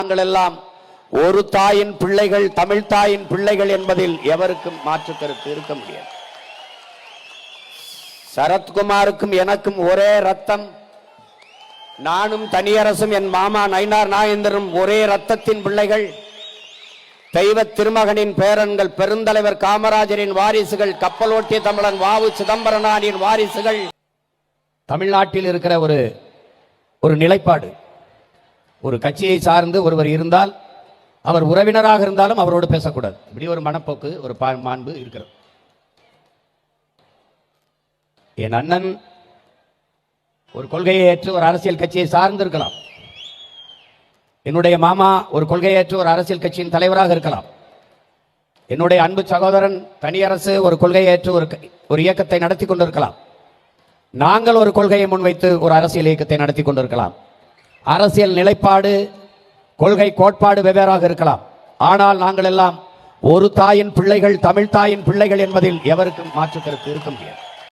நாங்கள் எல்லாம் ஒரு தாயின் பிள்ளைகள், தமிழ் தாயின் பிள்ளைகள் என்பதில் எவருக்கும் மாற்று கருத்து இருக்க முடியாது. சரத்குமாருக்கும் எனக்கும் ஒரே ரத்தம். நானும் தனியரசும் என் மாமா நயினார் நாகேந்திரனும் ஒரே ரத்தத்தின் பிள்ளைகள். தெய்வ திருமகனின் பேரன்கள், பெருந்தலைவர் காமராஜரின் வாரிசுகள், கப்பல் ஓட்டிய தமிழன் வாவு சிதம்பரனாரின் வாரிசுகள். தமிழ்நாட்டில் இருக்கிற ஒரு நிலைப்பாடு, ஒரு கட்சியை சார்ந்து ஒருவர் இருந்தால் அவர் உறவினராக இருந்தாலும் அவரோடு பேசக்கூடாது. இப்படி ஒரு மனப்போக்கு, ஒரு மாண்பு இருக்கிறது. என் அண்ணன் ஒரு கொள்கையை ஏற்று ஒரு அரசியல் கட்சியை சார்ந்து இருக்கலாம். என்னுடைய மாமா ஒரு கொள்கையை ஏற்று ஒரு அரசியல் கட்சியின் தலைவராக இருக்கலாம். என்னுடைய அன்பு சகோதரன் தனியரசு ஒரு கொள்கையை ஏற்று ஒரு இயக்கத்தை நடத்தி கொண்டிருக்கலாம். நாங்கள் ஒரு கொள்கையை முன்வைத்து ஒரு அரசியல் இயக்கத்தை நடத்தி கொண்டிருக்கலாம். அரசியல் நிலைப்பாடு, கொள்கை, கோட்பாடு வெவ்வேறாக இருக்கலாம். ஆனால் நாங்கள் எல்லாம் ஒரு தாயின் பிள்ளைகள், தமிழ் தாயின் பிள்ளைகள் என்பதில் எவருக்கும் மாற்று கருத்து இருக்க முடியாது.